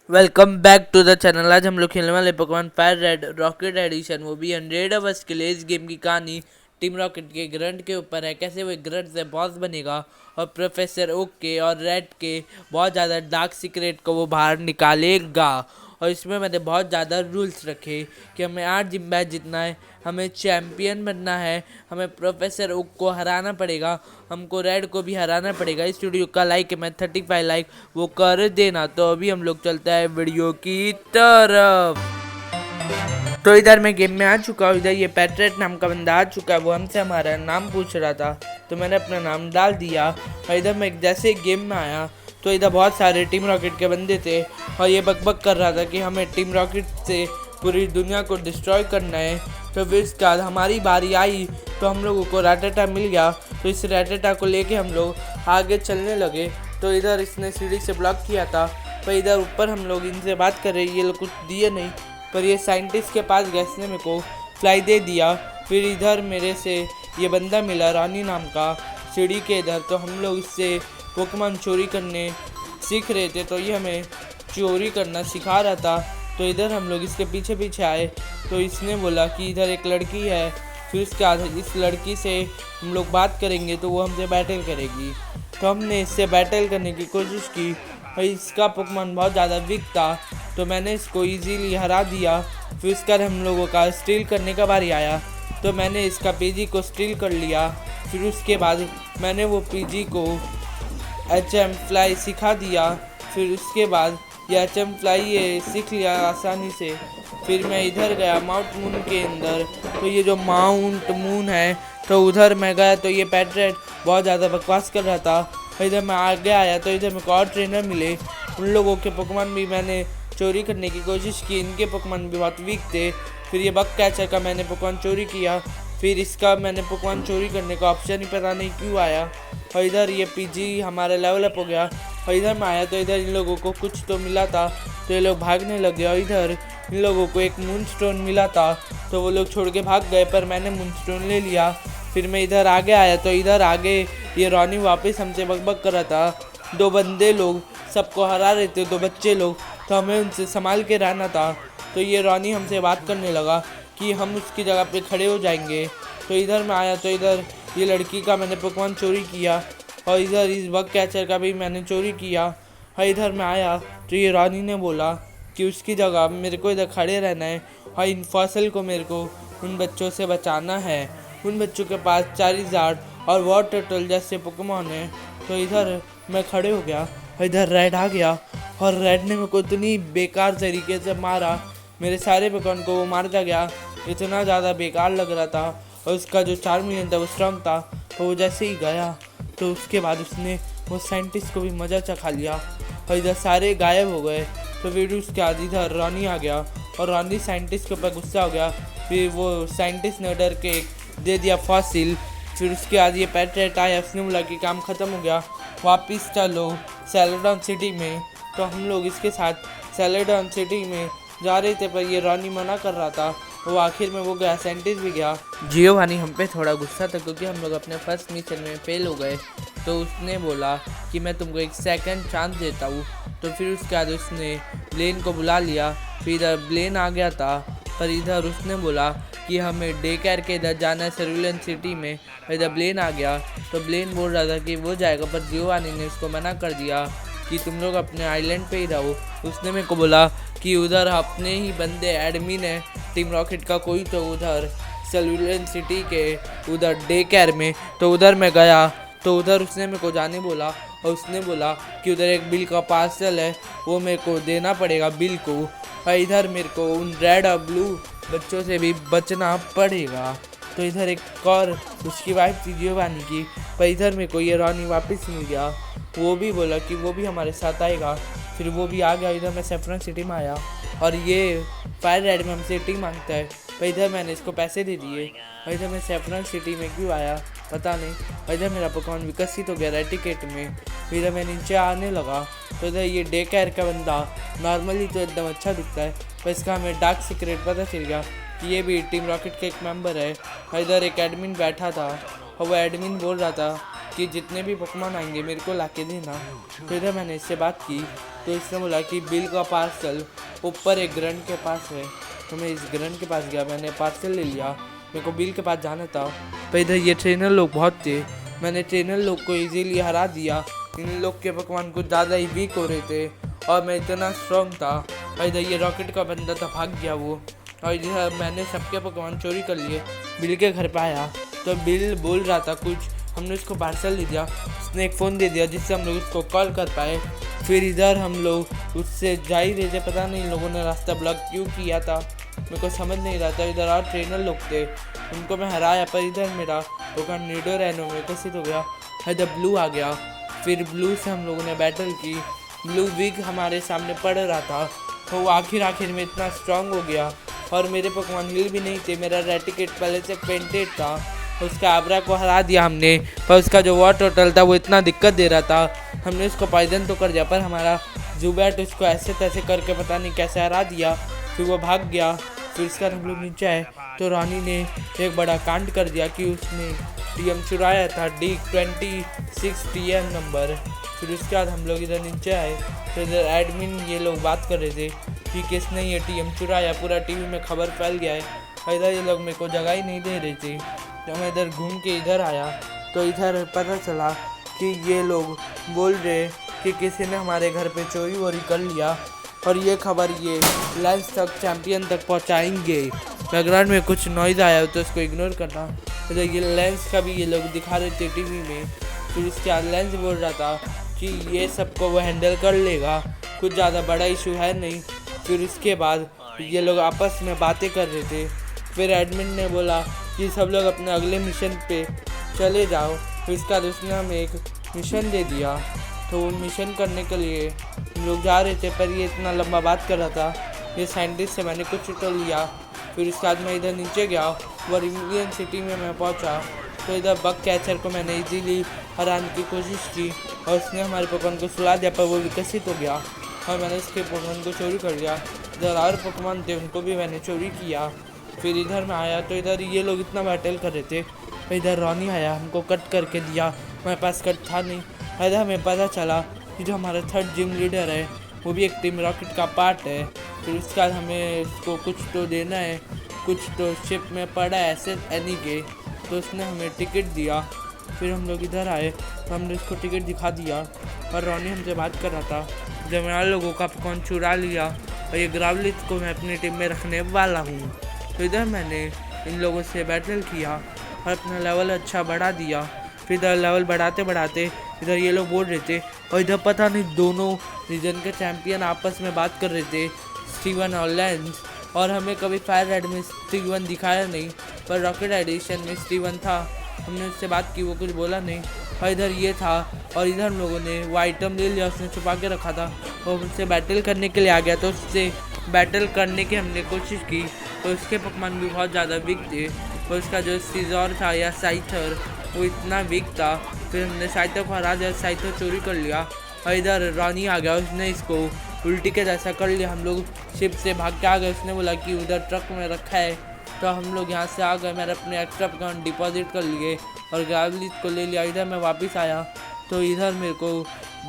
Welcome back to the channel. आज हम लोग खेलने वाले Pokemon Fire Red Rocket Edition, वो भी 100 आवर्स के लिए। इस गेम की कहानी टीम रॉकेट के ग्रंट के ऊपर है, कैसे वो ग्रंट से बॉस बनेगा और प्रोफेसर ओक के और रेड के बहुत ज़्यादा डार्क सीक्रेट को वो बाहर निकालेगा। और इसमें मैंने बहुत ज़्यादा रूल्स रखे कि हमें 8 जिम बैच जीतना है, हमें चैम्पियन बनना है, हमें प्रोफेसर ओक को हराना पड़ेगा, हमको रेड को भी हराना पड़ेगा। इस वीडियो का लाइक है मैं 35 लाइक वो कर देना। तो अभी हम लोग चलते हैं वीडियो की तरफ। तो इधर मैं गेम में आ चुका हूँ। इधर ये पैट्रेट नाम का बंदा आ चुका है, वो हमसे हमारा नाम पूछ रहा था तो मैंने अपना नाम डाल दिया। और इधर मैं जैसे गेम में आया तो इधर बहुत सारे टीम रॉकेट के बंदे थे और ये बकबक कर रहा था कि हमें टीम रॉकेट से पूरी दुनिया को डिस्ट्रॉय करना है। तो फिर इसके बाद हमारी बारी आई तो हम लोगों को रैटेटा मिल गया। तो इस रैटेटा को लेके हम लोग आगे चलने लगे। तो इधर इसने सीढ़ी से ब्लॉक किया था, पर इधर ऊपर हम लोग इनसे बात कर रहे, ये लोग कुछ दिए नहीं, पर ये साइंटिस्ट के पास गए, इसने मेरे को फ्लाई दे दिया। फिर इधर मेरे से ये बंदा मिला रानी नाम का सीढ़ी के इधर। तो हम लोग इससे पोकेमॉन चोरी करने सीख रहे थे, तो ये हमें चोरी करना सिखा रहा था। तो इधर हम लोग इसके पीछे पीछे आए तो इसने बोला कि इधर एक लड़की है। फिर इसके बाद इस लड़की से हम लोग बात करेंगे तो वो हमसे बैटल करेगी। तो हमने इससे बैटल करने की कोशिश की और इसका पोकेमॉन बहुत ज़्यादा वीक था, तो मैंने इसको इजीली हरा दिया। फिर इसका हम लोगों का स्टील करने का बारी आया तो मैंने इसका पीजी को स्टील कर लिया। फिर उसके बाद मैंने वो पीजी को HM फ्लाई सिखा दिया। फिर उसके बाद ये HM फ्लाई ये सीख लिया आसानी से। फिर मैं इधर गया माउंट मून के अंदर, तो ये जो माउंट मून है तो उधर मैं गया तो ये पैट्रेट बहुत ज़्यादा बकवास कर रहा था। इधर मैं आगे आया तो इधर मेरे को और ट्रेनर मिले, उन लोगों के पोकेमॉन भी मैंने चोरी करने की कोशिश की, इनके पोकेमॉन भी बहुत वीक थे। फिर ये बग कैचर का मैंने पोकेमॉन चोरी किया। फिर इसका मैंने पोकेमॉन चोरी करने का ऑप्शन ही पता नहीं क्यों आया। और इधर ये पीजी हमारा लेवल अप हो गया। और इधर मैं आया तो इधर इन लोगों को कुछ तो मिला था तो ये लोग भागने लगे। और इधर इन लोगों को एक मून स्टोन मिला था तो वो लोग छोड़ के भाग गए, पर मैंने मून स्टोन ले लिया। फिर मैं इधर आगे आया तो इधर आगे ये रॉनी वापस हमसे बकबक कर रहा था। 2 बंदे लोग सबको हरा रहे थे, 2 बच्चे लोग, तो हमें उनसे संभाल के रहना था। तो ये रॉनी हमसे बात करने लगा कि हम उसकी जगह पे खड़े हो जाएंगे। तो इधर मैं आया तो इधर ये लड़की का मैंने पोकेमॉन चोरी किया और इधर इस बग कैचर का भी मैंने चोरी किया। और इधर मैं आया तो ये रॉनी ने बोला कि उसकी जगह मेरे को इधर खड़े रहना है और इन फसल को मेरे को उन बच्चों से बचाना है। उन बच्चों के पास चारिज़ार्ड और वॉर टर्टल जैसे पोकेमॉन है। तो इधर मैं खड़े हो गया और इधर रेड आ गया और रेड ने मेरे को इतनी बेकार तरीके से मारा, मेरे सारे पोकेमॉन को वो मारता गया। इतना ज़्यादा बेकार लग रहा था। और उसका जो चार्मियन था वो स्ट्रॉन्ग था, तो वो जैसे ही गया तो उसके बाद उसने वो साइंटिस्ट को भी मज़ा चखा लिया और इधर सारे गायब हो गए। तो फिर उसके बाद इधर रॉनी आ गया और रॉनी साइंटिस्ट के ऊपर गुस्सा हो गया। फिर वो साइंटिस्ट ने डर के दे दिया फॉसिल। फिर उसके बाद ये पैट्रेट आया, उसने बोला कि काम ख़त्म हो गया, वापस चलो सेलेडॉन सिटी में। तो हम लोग इसके साथ सेलेडॉन सिटी में जा रहे थे, पर ये रॉनी मना कर रहा था। वो आखिर में वो गया, साइंटिस्ट भी गया। जियोवानी हम पे थोड़ा गुस्सा था क्योंकि हम लोग अपने फर्स्ट मिशन में फेल हो गए। तो उसने बोला कि मैं तुमको एक सेकंड चांस देता हूँ। तो फिर उसके बाद उसने ब्लेन को बुला लिया। फिर इधर ब्लेन आ गया था, पर इधर उसने बोला कि हमें डे केयर के इधर जाना है सर्विलेंस सिटी में। इधर ब्लेन आ गया तो ब्लेन बोल रहा था कि वो जाएगा, पर जियोवानी ने उसको मना कर दिया कि तुम लोग अपने आइलैंड पे ही रहो। उसने मेरे को बोला कि उधर अपने ही बंदे एडमिन है टीम रॉकेट का कोई, तो उधर सर्विलेंस सिटी के उधर डे केयर में। तो उधर मैं गया तो उधर उसने मेरे को जाने बोला और उसने बोला कि उधर एक बिल का पार्सल है, वो मेरे को देना पड़ेगा बिल को। और इधर मेरे को उन रेड और ब्लू बच्चों से भी बचना पड़ेगा। तो इधर एक और उसकी वाइफ थी जियोवानी की, पर इधर मेरे को ये रॉनी वापस मिल गया। वो भी बोला कि वो भी हमारे साथ आएगा, फिर वो भी आ गया। इधर मैं सेफ्रॉन सिटी में आया और ये फायर रेड में हमसे टी मांगता है, पर इधर मैंने इसको पैसे दे दिए। और इधर मैं सेफ्रॉन सिटी में क्यों आया पता नहीं। और इधर मेरा पोकेमॉन विकसित हो गया रेटिकेट में। फिर मैं नीचे आने लगा तो इधर ये डे केयर का बंदा नॉर्मली तो एकदम अच्छा दिखता है, पर इसका हमें डार्क सीक्रेट पता चल गया कि ये भी टीम रॉकेट का एक मेंबर है। और इधर एक एडमिन बैठा था और वो एडमिन बोल रहा था कि जितने भी पोकेमॉन आएंगे मेरे को लाके देना। तो इधर मैंने इससे बात की तो इसने बोला कि बिल का पार्सल ऊपर एक ग्रंट के पास है। तो मैं इस ग्रंट के पास गया, मैंने पार्सल ले लिया। मेरे को बिल के पास जाना था, पर इधर ये ट्रेनर लोग बहुत थे। मैंने ट्रेनर लोग को इजीली हरा दिया। इन लोग के पकवान कुछ ज़्यादा ही वीक हो रहे थे और मैं इतना स्ट्रॉन्ग था। और इधर ये रॉकेट का बंदा था, भाग गया वो। और इधर मैंने सबके पकवान चोरी कर लिए। बिल के घर पे आया तो बिल बोल रहा था कुछ, हमने उसको पार्सल दे दिया। उसने एक फ़ोन दे दिया जिससे हम लोग उसको कॉल कर पाए। फिर इधर हम लोग उससे जा ही रहे थे, पता नहीं लोगों ने रास्ता ब्लॉक क्यों किया था, मेरे को समझ नहीं रहा था। इधर और ट्रेनर लोग थे, उनको मैं हराया, पर इधर मेरा दुकान नीडो रैनो में कैसे हो गया। इधर ब्लू आ गया, फिर ब्लू से हम लोगों ने बैटल की। ब्लू विग हमारे सामने पड़ रहा था, तो वो आखिर में इतना स्ट्रांग हो गया और मेरे पकवान हिल भी नहीं थे। मेरा रेटिकेट पहले से पेंटेड था, उसका आबरा को हरा दिया हमने, पर उसका जो वॉर टोटल था वो इतना दिक्कत दे रहा था। हमने उसको पॉइजन तो कर दिया, पर हमारा जुबैट उसको ऐसे तैसे करके पता नहीं कैसे हरा दिया। फिर वो भाग गया। फिर इसका हम लोग नीचे आए तो रानी ने एक बड़ा कांड कर दिया कि उसने टीएम चुराया था, D26 TM नंबर। फिर उसके बाद हम लोग इधर नीचे आए तो इधर एडमिन ये लोग बात कर रहे थे कि किसने ये टीएम चुराया, पूरा टीवी में खबर फैल गया है। इधर ये लोग मेरे को जगह ही नहीं दे रहे थे। तो मैं इधर घूम के इधर आया तो इधर पता चला कि ये लोग बोल रहे कि किसी ने हमारे घर पे चोरी वोरी कर लिया और ये खबर ये लेंस तक चैंपियन तक पहुंचाएंगे। बैकग्राउंड में कुछ नॉइज़ आया तो उसको इग्नोर करना। तो ये लेंस का भी ये लोग दिखा रहे थे टीवी में। फिर इसके बाद लेंस बोल रहा था कि ये सबको वो हैंडल कर लेगा, कुछ ज़्यादा बड़ा इशू है नहीं। फिर उसके बाद ये लोग आपस में बातें कर रहे थे। फिर एडमिन ने बोला कि सब लोग अपने अगले मिशन पे चले जाओ। फिर इसके बाद उसने हमें एक मिशन दे दिया, तो वो मिशन करने के लिए हम लोग जा रहे थे, पर ये इतना लंबा बात कर रहा था। ये साइंटिस्ट से मैंने कुछ तो लिया। फिर उसके बाद मैं इधर नीचे गया, वॉरियन सिटी में मैं पहुंचा तो इधर बग कैचर को मैंने इजीली हराने की कोशिश की और उसने हमारे पोकेमॉन को सुला दिया, पर वो विकसित हो गया और मैंने उसके पोकेमॉन को चोरी कर लिया। इधर और पोकेमॉन थे, उनको भी मैंने चोरी किया। फिर इधर मैं आया तो इधर ये लोग इतना बैटल कर रहे थे। फिर इधर रॉनी आया, हमको कट करके दिया, मेरे पास कट था नहीं। इधर हमें पता चला कि जो हमारा थर्ड जिम लीडर है वो भी एक टीम रॉकेट का पार्ट है। फिर उसके बाद हमें उसको कुछ तो देना है, कुछ तो शिप में पड़ा है ऐसे एनी के, तो उसने हमें टिकट दिया। फिर हम लोग इधर आए तो हमने उसको टिकट दिखा दिया और रॉनी हमसे बात कर रहा था जब मैं लोगों का पकवान चुरा लिया और ये ग्रावलिथ को मैं अपनी टीम में रखने वाला हूँ। तो इधर मैंने इन लोगों से बैटल किया और अपना लेवल अच्छा बढ़ा दिया। फिर इधर लेवल बढ़ाते बढ़ाते इधर ये लोग बोल रहे थे और इधर पता नहीं दोनों रीजन के चैंपियन आपस में बात कर रहे थे, स्टीवन और लेंस। और हमें कभी फायर रेड में स्टीवन दिखाया नहीं, पर रॉकेट एडिशन में स्टीवन था। हमने उससे बात की, वो कुछ बोला नहीं। और इधर ये था और इधर हम लोगों ने वो आइटम ले लिया, उसने छुपा के रखा था और उससे बैटल करने के लिए आ गया। तो उससे बैटल करने की हमने कोशिश की तो उसके पकवान भी बहुत ज़्यादा वीक थे। और उसका जो सीजर था या साइथर वो इतना वीक था। फिर हमने साइथर को हरा दिया, साइथर चोरी कर लिया। और इधर रॉनी आ गया, उसने इसको उल्टी के जैसा कर लिया। हम लोग शिप से भाग के आ गए, उसने बोला कि उधर ट्रक में रखा है। तो हम लोग यहाँ से आ गए, मैंने अपने एक्स्ट्रा पकवान डिपॉजिट कर लिए और ग्रावलिथ को ले लिया। इधर मैं वापस आया तो इधर मेरे को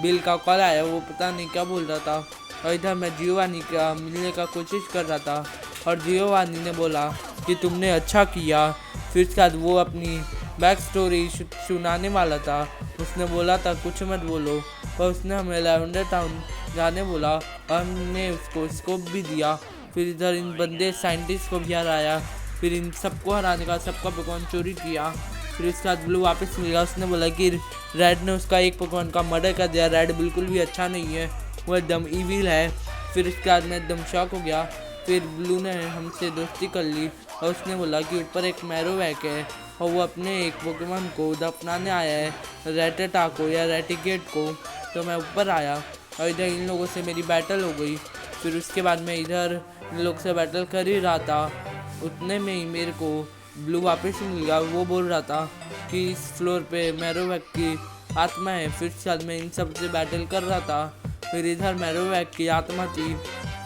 बिल का कॉल आया, वो पता नहीं क्या बोल रहा था। और इधर मैं जियोवानी का मिलने का कोशिश कर रहा था और जियोवानी ने बोला कि तुमने अच्छा किया। फिर उसके बाद वो अपनी बैक स्टोरी सुनाने वाला था। उसने बोला था कुछ मत बोलो, और उसने हमें लैवेंडर टाउन जाने बोला और हमने उसको स्कोप भी दिया। फिर इधर इन बंदे साइंटिस्ट को भी हराया। फिर इन सबको हराने का सबका पकवान चोरी किया। फिर उसके बाद ब्लू वापस मिल गया, उसने बोला कि रेड ने उसका एक पकवान का मर्डर कर दिया, रेड बिल्कुल भी अच्छा नहीं है, वो एकदम ईविल है। फिर उसके बाद मैं एकदम शॉक हो गया। फिर ब्लू ने हमसे दोस्ती कर ली और उसने बोला कि ऊपर एक मैरोवैक है और वो अपने एक पोकेमॉन को दफनाने आया है, रेटेटा को या रेटिकेट को। तो मैं ऊपर आया और इधर इन लोगों से मेरी बैटल हो गई। फिर उसके बाद मैं इधर इन लोग से बैटल कर ही रहा था, उतने में ही मेरे को ब्लू वापस मिल गया। वो बोल रहा था कि इस फ्लोर पे मैरोवैक की आत्मा है। फिर शायद मैं इन सब से बैटल कर रहा था। फिर इधर मैरोवैक की आत्मा थी,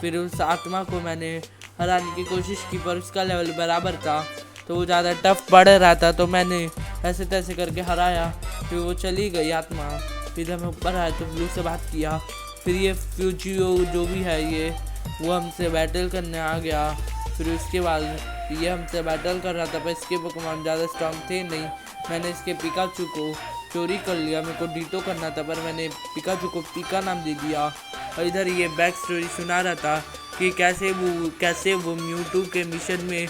फिर उस आत्मा को मैंने हराने की कोशिश की, पर उसका लेवल बराबर था तो वो ज़्यादा टफ पड़ रहा था, तो मैंने ऐसे तैसे करके हराया। फिर वो चली गई आत्मा। इधर मैं ऊपर आया तो ब्लू से बात किया फिर ये फ्यूजियो जो भी है ये वो हमसे बैटल करने आ गया। फिर उसके बाद ये हमसे बैटल कर रहा था, पर इसके पोकेमॉन ज़्यादा स्ट्रॉन्ग थे नहीं। मैंने इसके पिकाचू को चोरी कर लिया, मेरे को डीटो करना था पर मैंने पिकाचू को पिका नाम दे दिया। और इधर ये बैक स्टोरी सुना रहा था कि कैसे वो म्यूटू के मिशन में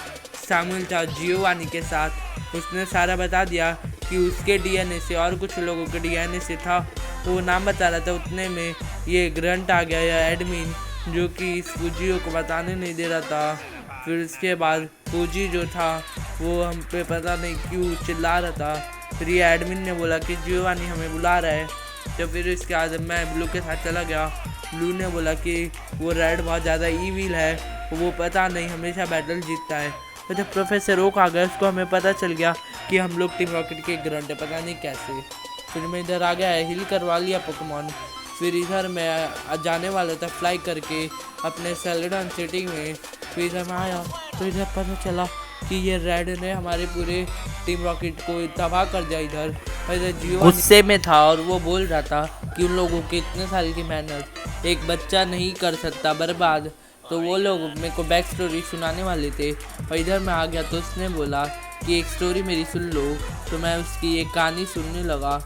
शामिल था जियोवानी के साथ। उसने सारा बता दिया कि उसके डीएनए से और कुछ लोगों के डीएनए से था, तो वो नाम बता रहा था। उतने में ये ग्रंट आ गया या एडमिन, जो कि इस फूजियो को बताने नहीं दे रहा था। फिर उसके बाद फूजी जो था वो हम पे पता नहीं क्यों चिल्ला रहा था। फिर ये एडमिन ने बोला कि जियोवानी हमें बुला रहा है। तो फिर इसके बाद मैं ब्लू के साथ चला गया। ब्लू ने बोला कि वो रेड बहुत ज़्यादा ईविल है, वो पता नहीं हमेशा बैटल जीतता है। तो जब प्रोफेसर ओक आ गया उसको हमें पता चल गया कि हम लोग टीम रॉकेट के ग्रंट है, पता नहीं कैसे। फिर मैं इधर आ गया, हिल करवा लिया पोकेमॉन। फिर इधर मैं जाने वाला था फ्लाई करके अपने सेलेडन सिटी में। फिर इधर मैं आया तो इधर पता चला कि ये रेड ने हमारे पूरे टीम रॉकेट को तबाह कर दिया। इधर जियो गुस्से में था और वो बोल रहा था कि उन लोगों के इतने साल की मेहनत एक बच्चा नहीं कर सकता बर्बाद। तो वो लोग मेरे को बैक स्टोरी सुनाने वाले थे और इधर मैं आ गया तो उसने बोला कि एक स्टोरी मेरी सुन लो। तो मैं उसकी एक कहानी सुनने लगा।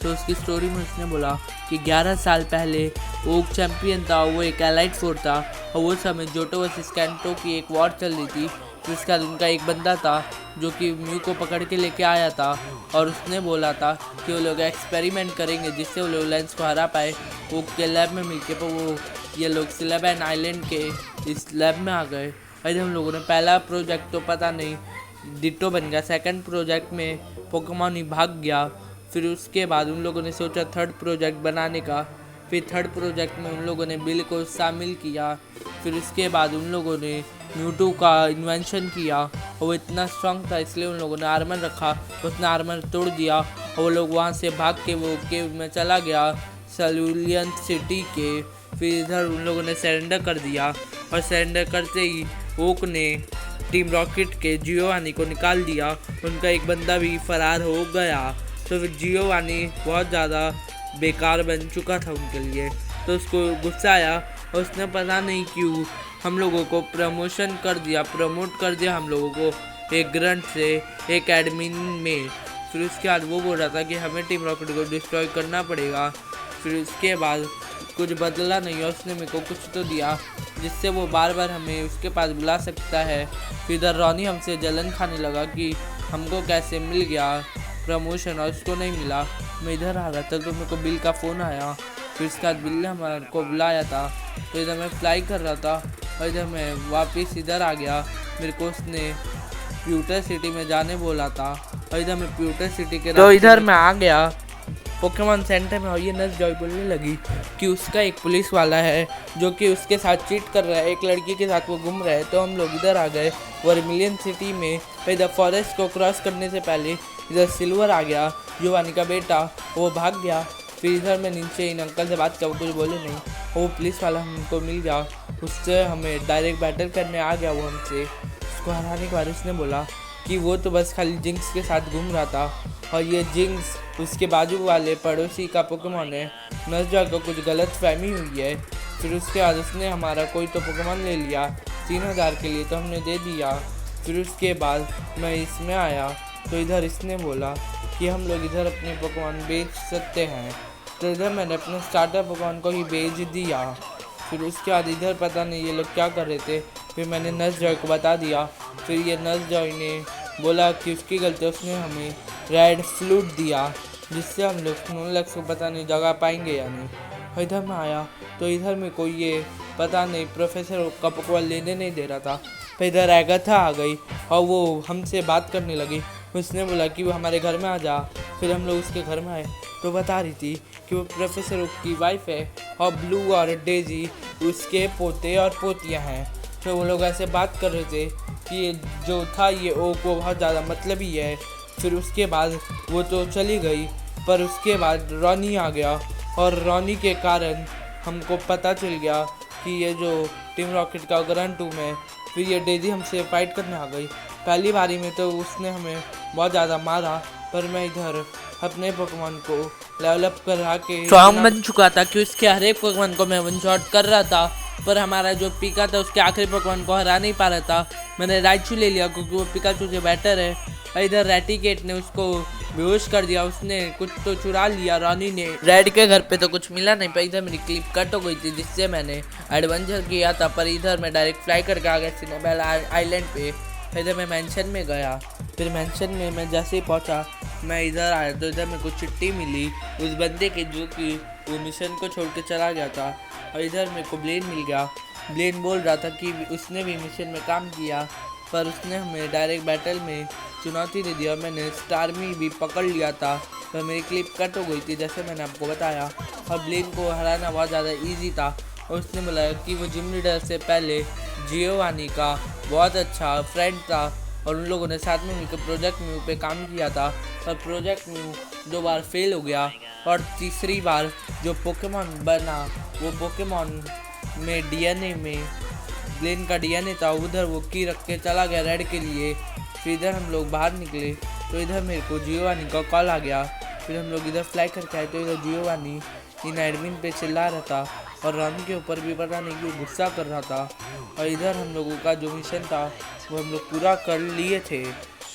तो उसकी स्टोरी में उसने बोला कि 11 साल पहले ओक चैम्पियन था, वो एक एलाइट फोर्स था और वो समय जोटो वर्सेस कैंटो की एक वॉर चल रही थी। तो इसका उनका एक बंदा था जो कि म्यू को पकड़ के लेके आया था और उसने बोला था कि वो लोग एक्सपेरिमेंट करेंगे जिससे वो लोग लेंस को हरा पाए ओक के लैब में मिलके। पर वो ये लोग सिलेबैन आइलैंड के इस लैब में आ गए। अरे हम लोगों ने पहला प्रोजेक्ट तो पता नहीं डिटो बन गया, सेकंड प्रोजेक्ट में पोकेमॉन ही भाग गया। फिर उसके बाद उन लोगों ने सोचा थर्ड प्रोजेक्ट बनाने का। फिर थर्ड प्रोजेक्ट में उन लोगों ने बिल को शामिल किया। फिर उसके बाद उन लोगों ने म्यूटू का इन्वेंशन किया और वो इतना स्ट्रॉन्ग था इसलिए उन लोगों ने आर्मर रखा। उसने आर्मर तोड़ दिया और वो लोग वहाँ से भाग के वो केव में चला गया सेलुलियन सिटी के। फिर इधर उन लोगों ने सरेंडर कर दिया और सरेंडर करते ही ओक ने टीम रॉकेट के जियोवानी को निकाल दिया। उनका एक बंदा भी फरार हो गया। तो फिर जियोवानी बहुत ज़्यादा बेकार बन चुका था उनके लिए। तो उसको गुस्सा आया और उसने पता नहीं क्यों हम लोगों को प्रमोट कर दिया हम लोगों को एक ग्रंट से एक एडमिन में। फिर उसके बाद वो बोल रहा था कि हमें टीम रॉकेट को डिस्ट्रॉय करना पड़ेगा। फिर उसके बाद कुछ बदला नहीं और उसने मेरे को कुछ तो दिया जिससे वो बार बार हमें उसके पास बुला सकता है। फिर इधर रॉनी हमसे जलन खाने लगा कि हमको कैसे मिल गया प्रमोशन और उसको नहीं मिला। मैं इधर आ रहा था तो मेरे को बिल का फ़ोन आया। फिर इसके बाद बिल ने हमारे को बुलाया था। तो इधर मैं फ्लाई कर रहा था और इधर मैं वापस इधर आ गया। मेरे को उसने प्यूटर सिटी में जाने बोला था और इधर मैं प्यूटर सिटी के तो इधर मैं आ गया पोकेमॉन सेंटर में। और ये नर्स जॉय बोलने लगी कि उसका एक पुलिस वाला है जो कि उसके साथ चीट कर रहा है, एक लड़की के साथ वो घूम रहा है। तो हम लोग इधर आ गए वर्मिलियन सिटी में। इधर फॉरेस्ट को क्रॉस करने से पहले इधर सिल्वर आ गया, जियोवानी का बेटा, वो भाग गया। फिर इधर मैं नीचे इन अंकल से बात किया, वो कुछ बोले नहीं। वो पुलिस वाला हमको मिल गया, उससे हमें डायरेक्ट बैटल करने आ गया। वो हमसे उसको हराने के बाद उसने बोला कि वो तो बस खाली जिंक्स के साथ घूम रहा था और ये जिंक्स उसके बाजू वाले पड़ोसी का पोकेमॉन है। नज़र को कुछ गलत फहमी हुई है। फिर उसके बाद उसने हमारा कोई तो पोकेमॉन ले लिया 3000 के लिए, तो हमने दे दिया। फिर उसके बाद मैं इसमें आया तो इधर इसने बोला कि हम लोग इधर अपने पोकेमॉन बेच सकते हैं। तो इधर मैंने अपने स्टार्टर पोकेमॉन को ही बेच दिया। फिर उसके बाद इधर पता नहीं ये लोग क्या कर रहे थे। फिर मैंने नर्स जॉय को बता दिया। फिर ये नर्स जॉय ने बोला कि उसकी गलती, उसने हमें रेड फ्लूट दिया जिससे हम लोग स्नोलैक्स को पता नहीं जगा पाएंगे या नहीं। इधर मैं आया तो इधर में कोई ये पता नहीं प्रोफेसर का पोकेमॉन लेने नहीं दे रहा था। फिर इधर एगाथा आ गई और वो हमसे बात करने लगी। उसने बोला कि वो हमारे घर में आ जा। फिर हम लोग उसके घर में आए तो बता रही थी कि वो प्रोफेसर की वाइफ है और ब्लू और डेजी उसके पोते और पोतियाँ हैं। तो वो लोग ऐसे बात कर रहे थे कि ये जो था ये ओक वो बहुत ज़्यादा मतलबी है। फिर उसके बाद वो तो चली गई, पर उसके बाद रॉनी आ गया और रॉनी के कारण हमको पता चल गया कि ये जो टीम रॉकेट का ग्रैंड टूम है। फिर ये डेजी हमसे फाइट करने आ गई। पहली बारी में तो उसने हमें बहुत ज़्यादा मारा, पर मैं इधर अपने पोकेमॉन को लेवल अप करा के स्ट्रॉन्ग बन चुका था कि उसके हर एक पोकेमॉन को मैं वन शॉट कर रहा था, पर हमारा जो पिका था उसके आखिरी पोकेमॉन को हरा नहीं पा रहा था। मैंने राइचू ले लिया क्योंकि वो पिकाचू से बेटर है। और इधर रैटिकेट ने उसको बेहोश कर दिया, उसने कुछ तो चुरा लिया रॉनी ने। रेड के घर पे तो कुछ मिला नहीं, पर इधर मेरी क्लिप कट हो गई थी जिससे मैंने एडवेंचर किया था, पर इधर मैं डायरेक्ट फ्लाई करके आ गया सिनेबेल आइलैंड पे। इधर मैं मेंशन में गया, फिर मेंशन में मैं जैसे ही पहुंचा मैं इधर आया तो इधर मेरे को चिट्ठी मिली उस बंदे की जो कि वो मिशन को छोड़ के चला गया था। और इधर मेरे को ब्लेन मिल गया। ब्लेन बोल रहा था कि उसने भी मिशन में काम किया, पर उसने हमें डायरेक्ट बैटल में चुनौती दे दिया। मैंने स्टार्मी भी पकड़ लिया था, पर मेरी क्लिप कट हो गई थी जैसे मैंने आपको बताया। और ब्लेन को हराना बहुत ज़्यादा ईजी था। और उसने बोला कि वो जिम लीडर से पहले जियोवानी का बहुत अच्छा फ्रेंड था और उन लोगों ने साथ में मिलकर प्रोजेक्ट म्यू पे काम किया था। पर प्रोजेक्ट म्यू 2 बार फेल हो गया और तीसरी बार जो पोकेमॉन बना वो पोकेमॉन में डीएनए में ब्लेन का डीएनए था, उधर वो की रख के चला गया रेड के लिए। फिर इधर हम लोग बाहर निकले तो इधर मेरे को जियोवानी का कॉल आ गया। फिर हम लोग इधर फ्लाई करके आए तो इधर जियोवानी इन एडमिन पे चिल्ला रहा था और रॉनी के ऊपर भी पता नहीं क्यों गुस्सा कर रहा था। और इधर हम लोगों का जो मिशन था वो हम लोग पूरा कर लिए थे।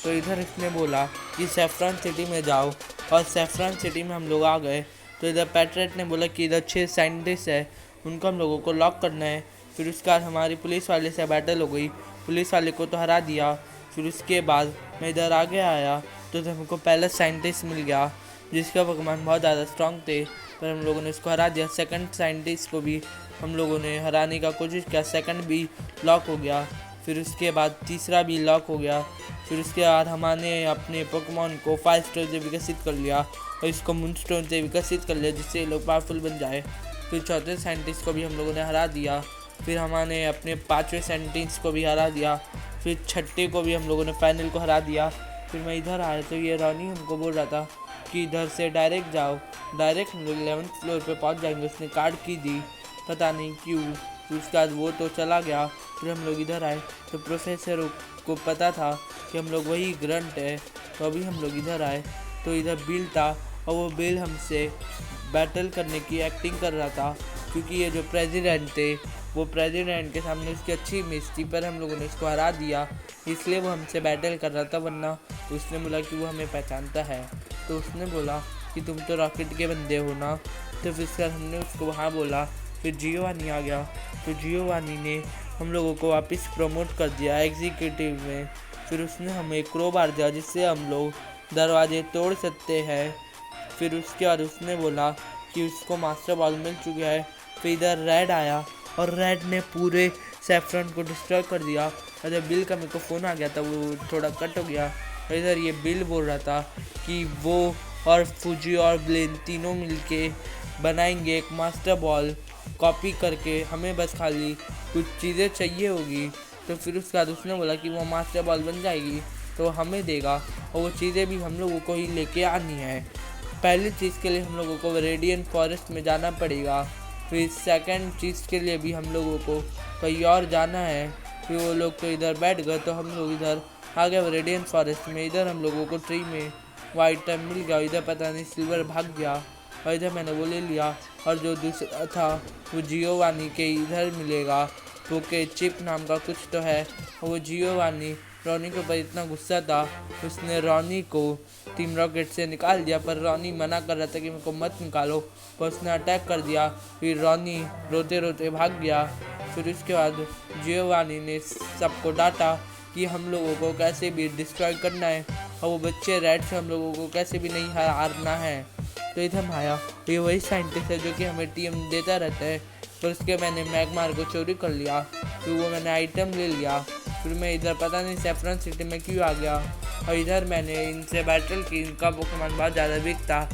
तो इधर इसने बोला कि सैफ्रॉन सिटी में जाओ और सैफ्रॉन सिटी में हम लोग आ गए। तो इधर पैट्रेट ने बोला कि इधर 6 साइंटिस्ट है, उनको हम लोगों को लॉक करना है। फिर उसके बाद हमारी पुलिस वाले से बैटल हो गई, पुलिस वाले को तो हरा दिया। फिर उसके बाद मैं इधर आगे आया तो हमको पहला साइंटिस्ट मिल गया जिसका पोकेमॉन बहुत ज़्यादा स्ट्रॉन्ग थे, पर हम लोगों ने उसको हरा दिया। सेकंड साइंटिस्ट को भी हम लोगों ने हराने का कोशिश किया, सेकंड भी लॉक हो गया। फिर उसके बाद तीसरा भी लॉक हो गया। फिर उसके बाद हमने अपने पोकेमॉन को 5 स्टार से विकसित कर लिया और इसको मूनस्टोन से विकसित कर लिया जिससे ये लोग पावरफुल बन जाए। फिर चौथे साइंटिस्ट को भी हम लोगों ने हरा दिया। फिर हमने अपने 5वें साइंटिस्ट को भी हरा दिया। फिर छठे को भी हम लोगों ने फाइनल को हरा दिया। फिर मैं इधर आया तो ये रॉनी हमको बोल रहा था कि इधर से डायरेक्ट जाओ, डायरेक्ट हम लोग 11th फ्लोर पे पहुंच जाएंगे। उसने कार्ड की दी, पता नहीं क्यों। फिर उसके बाद वो तो चला गया। फिर हम लोग इधर आए तो प्रोफेसर को पता था कि हम लोग वही ग्रंट है, तो अभी हम लोग इधर आए तो इधर बिल था और वो बिल हमसे बैटल करने की एक्टिंग कर रहा था क्योंकि ये जो प्रेसिडेंट थे वो प्रेसिडेंट के सामने उसकी अच्छी इमेज थी, पर हम लोगों ने उसको हरा दिया इसलिए वो हमसे बैटल कर रहा था। वरना उसने बोला कि वो हमें पहचानता है। तो उसने बोला कि तुम तो रॉकेट के बंदे हो ना। तो फिर हमने उसको वहाँ बोला। फिर जियोवानी आ गया तो जियोवानी ने हम लोगों को वापस प्रमोट कर दिया एग्जीक्यूटिव में। फिर उसने हमें क्रोबार दिया जिससे हम लोग दरवाजे तोड़ सकते हैं। फिर उसके बाद उसने बोला कि उसको मास्टर बॉल मिल चुका है। फिर इधर रेड आया और रेड ने पूरे सैफ्रॉन को डिस्ट्रॉय कर दिया। अरे बिल का मेरे को फ़ोन आ गया था, वो थोड़ा कट हो गया। इधर ये बिल बोल रहा था कि वो और फूजी और ब्लेन तीनों मिलके बनाएंगे एक मास्टर बॉल कॉपी करके, हमें बस खाली कुछ चीज़ें चाहिए होगी। तो फिर उसके बाद उसने बोला कि वो मास्टर बॉल बन जाएगी तो हमें देगा और वो चीज़ें भी हम लोगों को ही लेके आनी है। पहली चीज़ के लिए हम लोगों को रेडियन फॉरेस्ट में जाना पड़ेगा। फिर सेकंड चीज़ के लिए भी हम लोगों को कहीं और जाना है। फिर वो लोग तो इधर बैठ गए तो हम लोग इधर आ गए रेडियन फॉरेस्ट में। इधर हम लोगों को ट्री में वाइट टाइम मिल गया, इधर पता नहीं सिल्वर भाग गया और इधर मैंने वो ले लिया। और जो दूसरा था वो जियोवानी के इधर मिलेगा, पोके चिप नाम का कुछ तो है। वो जियोवानी रॉनी के ऊपर इतना गुस्सा था उसने रॉनी को टीम रॉकेट से निकाल दिया, पर रॉनी मना कर रहा था कि मेरे को मत निकालो, पर उसने अटैक कर दिया। फिर रॉनी रोते रोते भाग गया। फिर उसके बाद जियोवानी ने सबको डांटा कि हम लोगों को कैसे भी डिस्ट्रॉय करना है और वो बच्चे रेड से हम लोगों को कैसे भी नहीं हारना है। तो इधर हम आया, ये वही साइंटिस्ट है जो कि हमें टीएम देता रहता है। फिर उसके मैंने मैगमार को चोरी कर लिया, फिर वो मैंने आइटम ले लिया। फिर मैं इधर पता नहीं सैफ्रॉन सिटी में क्यों आ गया और इधर मैंने इनसे बैटल की। इनका पोकेमॉन बहुत ज़्यादा वीक था,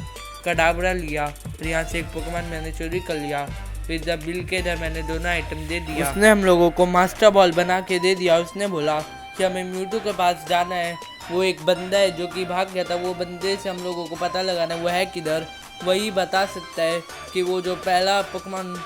कडाबरा लिया। फिर यहाँ से एक पोकेमॉन मैंने चोरी कर लिया। फिर जब बिल के इधर मैंने दोनों आइटम दे दिया, उसने हम लोगों को मास्टर बॉल बना के दे दिया। उसने बोला कि हमें म्यूटू के पास जाना है, वो एक बंदा है जो कि भाग गया था, वो बंदे से हम लोगों को पता लगाना है वो है किधर, वही बता सकता है कि वो जो पहला पोकेमॉन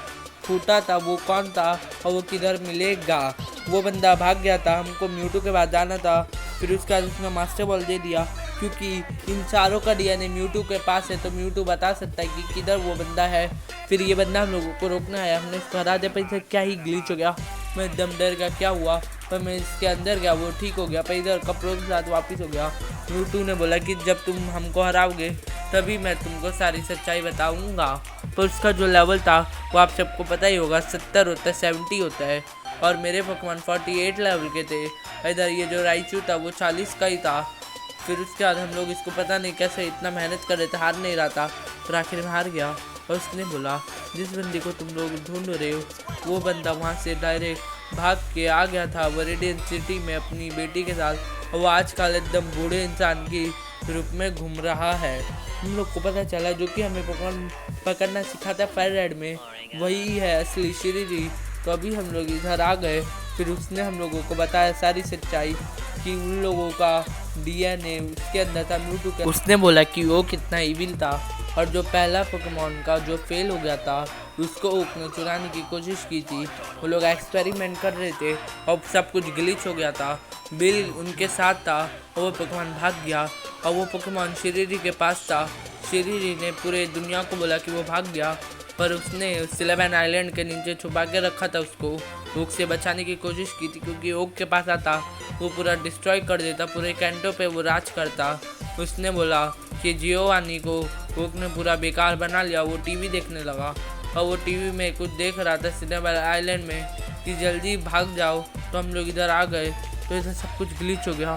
फूटा था वो कौन था और वो किधर मिलेगा। वो बंदा भाग गया था, हमको म्यूटू के पास जाना था। फिर उसके बाद उसने मास्टर बॉल दे दिया क्योंकि इन चारों का डीएनए म्यूटू के पास है, तो म्यूटू बता सकता है कि किधर वो बंदा है। फिर ये बंदा हम लोगों को रोकना है, हमने इसको हरा दिया। पर इधर क्या ही ग्लिच हो गया, मैं एकदम डर गया क्या हुआ। पर मैं इसके अंदर गया, वो ठीक हो गया। पर इधर कपड़ों के साथ वापस हो गया। म्यूटू ने बोला कि जब तुम हमको हराओगे तभी मैं तुमको सारी सच्चाई बताऊंगा। पर उसका जो लेवल था वो आप सबको पता ही होगा, 70 होता है, 70 होता है। और मेरे पोकेमॉन 48 लेवल के थे। इधर ये जो राइचू था वो 40 का ही था। फिर उसके बाद हम लोग इसको पता नहीं कैसे इतना मेहनत कर रहे थे, हार नहीं रहा था, पर आखिर में हार गया। और उसने बोला जिस बंदे को तुम लोग ढूंढ रहे हो वो बंदा वहाँ से डायरेक्ट भाग के आ गया था वरीडियन सिटी में अपनी बेटी के साथ। और वो आजकल एकदम बूढ़े इंसान की रूप में घूम रहा है। हम लोग को पता चला जो कि हमें पोकेमॉन पकड़ना सिखाता है फायर रेड में, वही है असली शिरीरी। तो अभी हम लोग इधर आ गए। फिर उसने हम लोगों को बताया सारी सच्चाई कि उन लोगों का डीएनए उसके अंदर था म्यूटू के। उसने बोला कि वो कितना इविल था, और जो पहला पोकेमॉन का जो फेल हो गया था उसको ओक ने चुराने की कोशिश की थी। वो लोग एक्सपेरिमेंट कर रहे थे और सब कुछ ग्लिच हो गया था। बिल उनके साथ था और वो पोकेमॉन भाग गया, और वो पोकेमॉन शिरीरी के पास था। शिरीरी ने पूरे दुनिया को बोला कि वो भाग गया, पर उसने सिलेबन आइलैंड के नीचे छुपा के रखा था। उसको ओक से बचाने की कोशिश की थी, क्योंकि ओक के पास आता वो पूरा डिस्ट्रॉय कर देता, पूरे कैंटो पे वो राज करता। उसने बोला कि जियोवानी को ओक ने पूरा बेकार बना लिया। वो टीवी देखने लगा और वो टीवी में कुछ देख रहा था सिलेबन आइलैंड में कि जल्दी भाग जाओ। तो हम लोग इधर आ गए, तो इधर सब कुछ ग्लिच हो गया।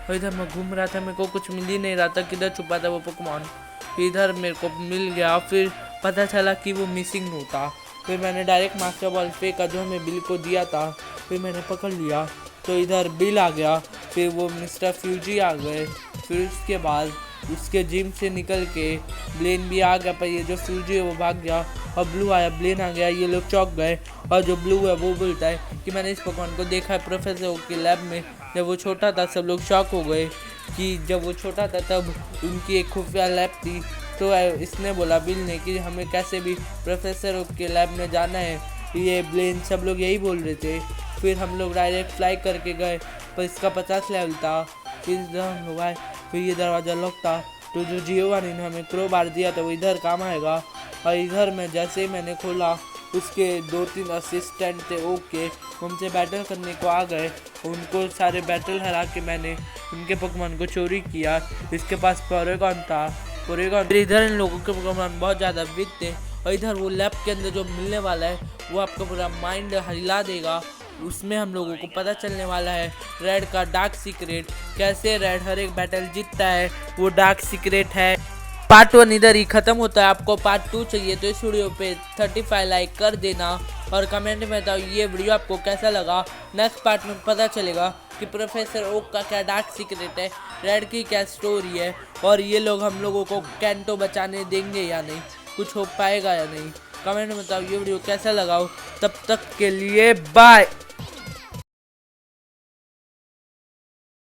और इधर मैं घूम रहा था, मेरे को कुछ मिल ही नहीं रहा था किधर छुपा था वो पोकेमॉन। इधर मेरे को मिल गया, फिर पता चला कि वो मिसिंग होता। फिर मैंने डायरेक्ट मास्टर बॉल फेंका जो हमें बिल को दिया था, फिर मैंने पकड़ लिया। तो इधर बिल आ गया, फिर वो मिस्टर फ्यूजी आ गए। फिर उसके बाद उसके जिम से निकल के ब्लेन भी आ गया, पर ये जो फ्यूजी है वो भाग गया। और ब्लू आया, ब्लेन आ गया, ये लोग चौंक गए। और जो ब्लू है वो बोलता है कि मैंने इस पोकेमॉन को देखा है प्रोफेसर ओक के लैब में जब वो छोटा था। सब लोग शॉक हो गए कि जब वो छोटा था तब उनकी एक खुफिया लैब थी। तो इसने बोला बिल ने कि हमें कैसे भी प्रोफेसर ओक के लैब में जाना है। ये ब्लेन सब लोग यही बोल रहे थे। फिर हम लोग डायरेक्ट फ्लाई करके गए, पर इसका 50 लेवल था। फिर इधर हम लोग आए, फिर ये दरवाज़ा लॉक था। तो जो जियोवानी ने हमें क्रो बार दिया था वो इधर काम आएगा। और इधर में जैसे ही मैंने खोला, उसके 2-3 असिस्टेंट थे ओके, उनसे बैटल करने को आ गए। उनको सारे बैटल हरा के मैंने उनके पोकेमॉन को चोरी किया। इसके पास पोरेगॉन था, पोरेगॉन। इधर इन लोगों के पोकेमॉन बहुत ज़्यादा वीक थे। और इधर वो लैब के अंदर जो मिलने वाला है वो आपका पूरा माइंड हिला देगा। उसमें हम लोगों को पता चलने वाला है रेड का डार्क सीक्रेट, कैसे रेड हर एक बैटल जीतता है, वो डार्क सीक्रेट है। पार्ट 1 इधर ही खत्म होता है। आपको पार्ट 2 चाहिए तो इस वीडियो पे 35 लाइक कर देना और कमेंट में बताओ ये वीडियो आपको कैसा लगा। नेक्स्ट पार्ट में पता चलेगा कि प्रोफेसर ओक का क्या डार्क सीक्रेट है, रेड की क्या स्टोरी है, और ये लोग हम लोगों को कैंटो बचाने देंगे या नहीं, कुछ हो पाएगा या नहीं। कमेंट में बताओ ये वीडियो कैसा लगा। तब तक के लिए बाय।